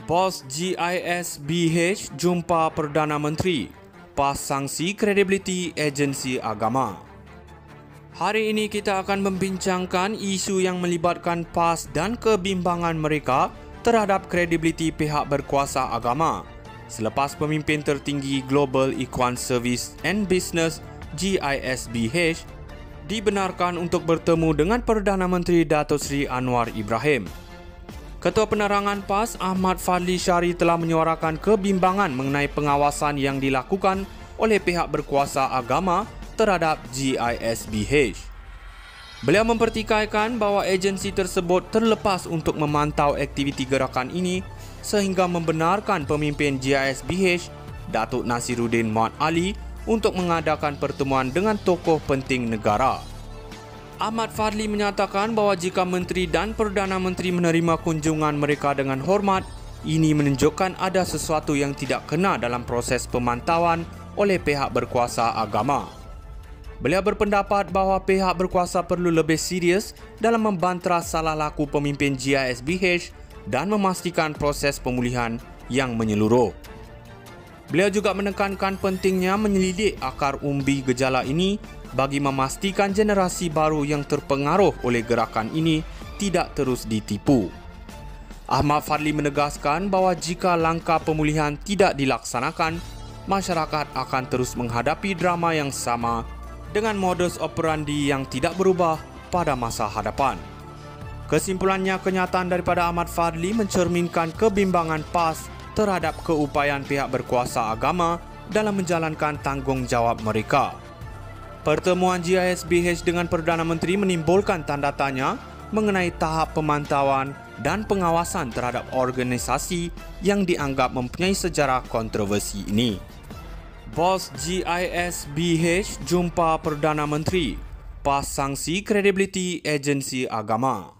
Bos GISBH jumpa Perdana Menteri, PAS sanksi kredibiliti agensi agama. Hari ini kita akan membincangkan isu yang melibatkan PAS dan kebimbangan mereka terhadap kredibiliti pihak berkuasa agama selepas pemimpin tertinggi Global Ikhwan Service and Business GISBH dibenarkan untuk bertemu dengan Perdana Menteri Datuk Seri Anwar Ibrahim. Ketua Penerangan PAS Ahmad Fadli Syari telah menyuarakan kebimbangan mengenai pengawasan yang dilakukan oleh pihak berkuasa agama terhadap GISBH. Beliau mempertikaikan bahawa agensi tersebut terlepas untuk memantau aktiviti gerakan ini sehingga membenarkan pemimpin GISBH, Datuk Nasiruddin Muhammad Ali, untuk mengadakan pertemuan dengan tokoh penting negara. Ahmad Fadli menyatakan bahawa jika Menteri dan Perdana Menteri menerima kunjungan mereka dengan hormat, ini menunjukkan ada sesuatu yang tidak kena dalam proses pemantauan oleh pihak berkuasa agama. Beliau berpendapat bahawa pihak berkuasa perlu lebih serius dalam membantah salah laku pemimpin GISBH dan memastikan proses pemulihan yang menyeluruh. Beliau juga menekankan pentingnya menyelidik akar umbi gejala ini bagi memastikan generasi baru yang terpengaruh oleh gerakan ini tidak terus ditipu. Ahmad Fadli menegaskan bahawa jika langkah pemulihan tidak dilaksanakan, masyarakat akan terus menghadapi drama yang sama dengan modus operandi yang tidak berubah pada masa hadapan. Kesimpulannya, kenyataan daripada Ahmad Fadli mencerminkan kebimbangan PAS terhadap keupayaan pihak berkuasa agama dalam menjalankan tanggungjawab mereka. Pertemuan GISBH dengan Perdana Menteri menimbulkan tanda tanya mengenai tahap pemantauan dan pengawasan terhadap organisasi yang dianggap mempunyai sejarah kontroversi ini. Bos GISBH jumpa Perdana Menteri, PAS sanksi kredibiliti agensi agama.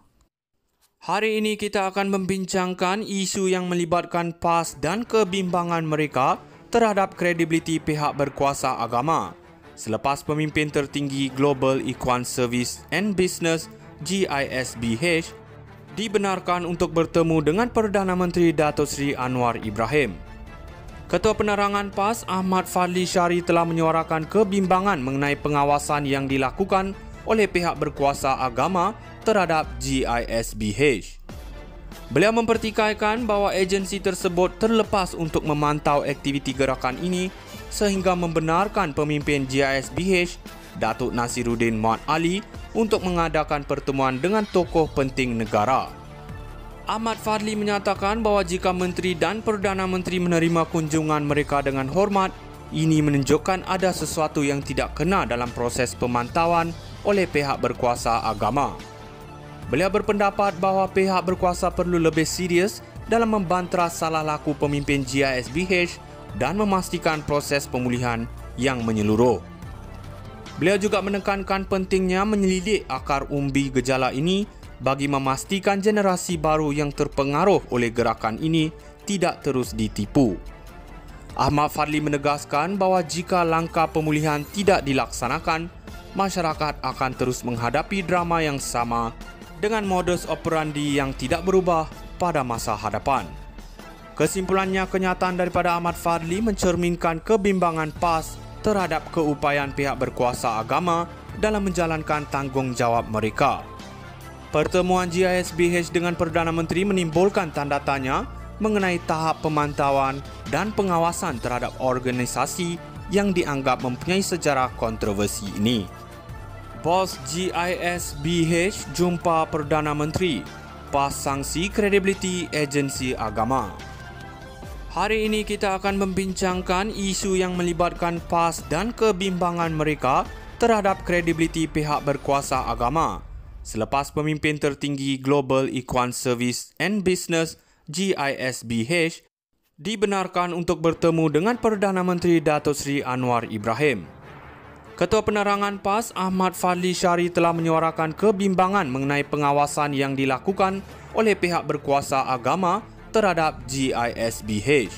Hari ini kita akan membincangkan isu yang melibatkan PAS dan kebimbangan mereka terhadap kredibiliti pihak berkuasa agama selepas pemimpin tertinggi Global Ikhwan Service and Business GISBH dibenarkan untuk bertemu dengan Perdana Menteri Datuk Seri Anwar Ibrahim. Ketua Penerangan PAS Ahmad Fadli Syari telah menyuarakan kebimbangan mengenai pengawasan yang dilakukan oleh pihak berkuasa agama terhadap GISBH. Beliau mempertikaikan bahawa agensi tersebut terlepas untuk memantau aktiviti gerakan ini sehingga membenarkan pemimpin GISBH, Datuk Nasiruddin Muhammad Ali, untuk mengadakan pertemuan dengan tokoh penting negara. Ahmad Fadli menyatakan bahawa jika Menteri dan Perdana Menteri menerima kunjungan mereka dengan hormat, ini menunjukkan ada sesuatu yang tidak kena dalam proses pemantauan oleh pihak berkuasa agama. Beliau berpendapat bahawa pihak berkuasa perlu lebih serius dalam membantah salah laku pemimpin GISBH dan memastikan proses pemulihan yang menyeluruh. Beliau juga menekankan pentingnya menyelidik akar umbi gejala ini bagi memastikan generasi baru yang terpengaruh oleh gerakan ini tidak terus ditipu. Ahmad Fadli menegaskan bahawa jika langkah pemulihan tidak dilaksanakan, masyarakat akan terus menghadapi drama yang sama dengan modus operandi yang tidak berubah pada masa hadapan. Kesimpulannya, kenyataan daripada Ahmad Fadli mencerminkan kebimbangan PAS terhadap keupayaan pihak berkuasa agama dalam menjalankan tanggungjawab mereka. Pertemuan GISBH dengan Perdana Menteri menimbulkan tanda tanya mengenai tahap pemantauan dan pengawasan terhadap organisasi yang dianggap mempunyai sejarah kontroversi ini. Bos GISBH jumpa Perdana Menteri, PAS sanksi kredibiliti agensi agama. Hari ini kita akan membincangkan isu yang melibatkan PAS dan kebimbangan mereka terhadap kredibiliti pihak berkuasa agama selepas pemimpin tertinggi Global Ikhwan Service and Business GISBH dibenarkan untuk bertemu dengan Perdana Menteri Datuk Seri Anwar Ibrahim. Ketua Penerangan PAS Ahmad Fadli Syari telah menyuarakan kebimbangan mengenai pengawasan yang dilakukan oleh pihak berkuasa agama terhadap GISBH.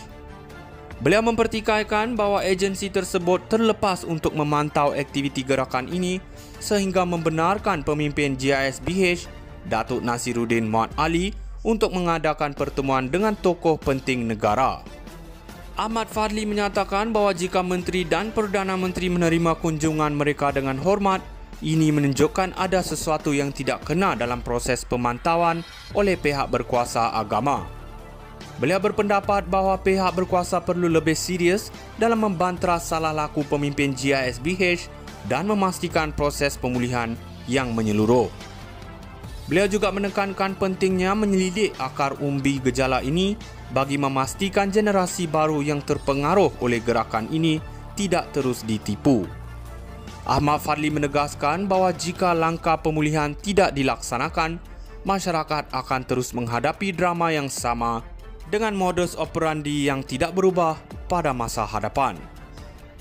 Beliau mempertikaikan bahawa agensi tersebut terlepas untuk memantau aktiviti gerakan ini sehingga membenarkan pemimpin GISBH, Datuk Nasiruddin Muhammad Ali, untuk mengadakan pertemuan dengan tokoh penting negara. Ahmad Fadli menyatakan bahawa jika Menteri dan Perdana Menteri menerima kunjungan mereka dengan hormat, ini menunjukkan ada sesuatu yang tidak kena dalam proses pemantauan oleh pihak berkuasa agama. Beliau berpendapat bahawa pihak berkuasa perlu lebih serius dalam membantras salah laku pemimpin GISBH dan memastikan proses pemulihan yang menyeluruh. Beliau juga menekankan pentingnya menyelidik akar umbi gejala ini bagi memastikan generasi baru yang terpengaruh oleh gerakan ini tidak terus ditipu. Ahmad Fadli menegaskan bahawa jika langkah pemulihan tidak dilaksanakan, masyarakat akan terus menghadapi drama yang sama dengan modus operandi yang tidak berubah pada masa hadapan.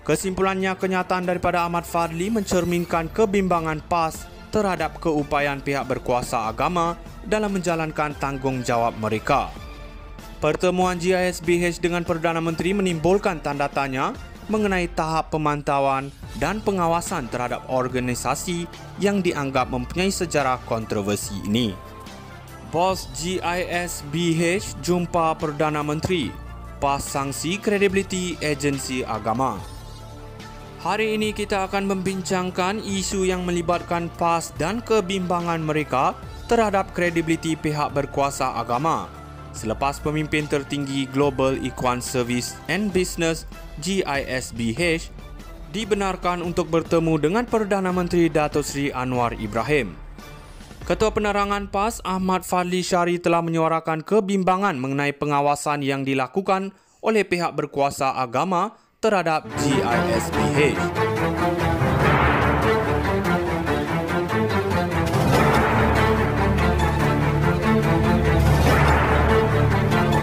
Kesimpulannya, kenyataan daripada Ahmad Fadli mencerminkan kebimbangan PAS terhadap keupayaan pihak berkuasa agama dalam menjalankan tanggungjawab mereka. Pertemuan GISBH dengan Perdana Menteri menimbulkan tanda tanya mengenai tahap pemantauan dan pengawasan terhadap organisasi yang dianggap mempunyai sejarah kontroversi ini. Bos GISBH jumpa Perdana Menteri, PAS sanksi kredibiliti agensi agama. Hari ini kita akan membincangkan isu yang melibatkan PAS dan kebimbangan mereka terhadap kredibiliti pihak berkuasa agama selepas pemimpin tertinggi Global Ikhwan Service and Business GISBH dibenarkan untuk bertemu dengan Perdana Menteri Datuk Seri Anwar Ibrahim. Ketua Penerangan PAS Ahmad Fadli Syari telah menyuarakan kebimbangan mengenai pengawasan yang dilakukan oleh pihak berkuasa agama terhadap GISBH.